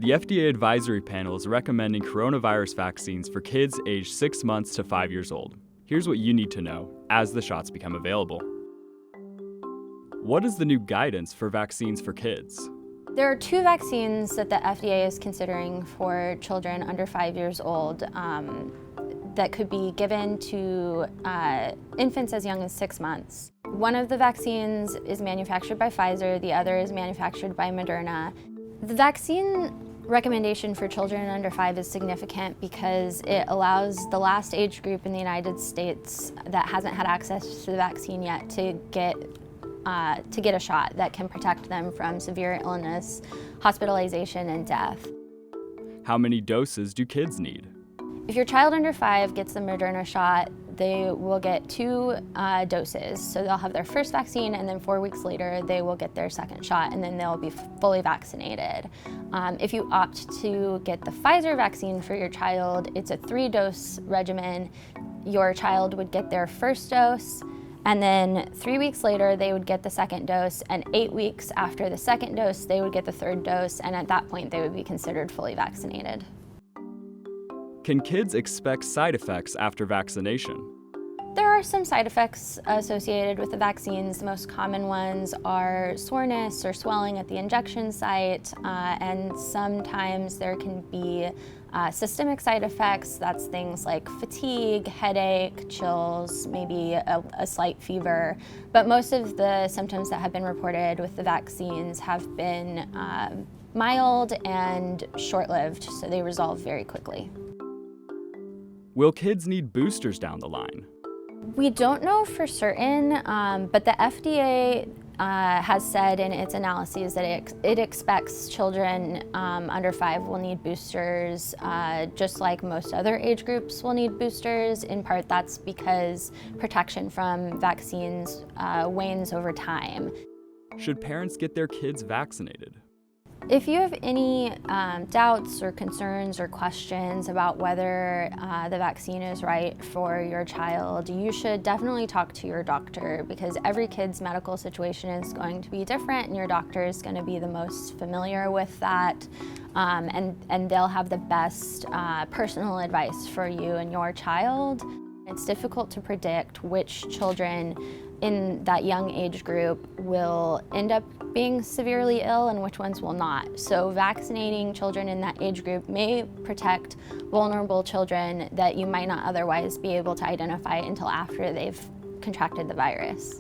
The FDA Advisory Panel is recommending coronavirus vaccines for kids aged 6 months to 5 years old. Here's what you need to know as the shots become available. What is the new guidance for vaccines for kids? There are two vaccines that the FDA is considering for children under 5 years old that could be given to infants as young as 6 months. One of the vaccines is manufactured by Pfizer, the other is manufactured by Moderna. The vaccine recommendation for children under 5 is significant because it allows the last age group in the United States that hasn't had access to the vaccine yet to get a shot that can protect them from severe illness, hospitalization, and death. How many doses do kids need? If your child under 5 gets the Moderna shot, they will get 2 doses. So they'll have their first vaccine, and then 4 weeks later, they will get their second shot, and then they'll be fully vaccinated. If you opt to get the Pfizer vaccine for your child, it's a 3-dose regimen. Your child would get their first dose, and then 3 weeks later, they would get the second dose, and 8 weeks after the second dose, they would get the third dose, and at that point, they would be considered fully vaccinated. Can kids expect side effects after vaccination? There are some side effects associated with the vaccines. The most common ones are soreness or swelling at the injection site, and sometimes there can be systemic side effects. That's things like fatigue, headache, chills, maybe a slight fever. But most of the symptoms that have been reported with the vaccines have been mild and short-lived, so they resolve very quickly. Will kids need boosters down the line? We don't know for certain, but the FDA has said in its analyses that it expects children under 5 will need boosters, just like most other age groups will need boosters. In part, that's because protection from vaccines wanes over time. Should parents get their kids vaccinated? If you have any doubts or concerns or questions about whether the vaccine is right for your child, you should definitely talk to your doctor, because every kid's medical situation is going to be different, and your doctor is going to be the most familiar with that, and they'll have the best personal advice for you and your child. It's difficult to predict which children in that young age group will end up being severely ill and which ones will not. So vaccinating children in that age group may protect vulnerable children that you might not otherwise be able to identify until after they've contracted the virus.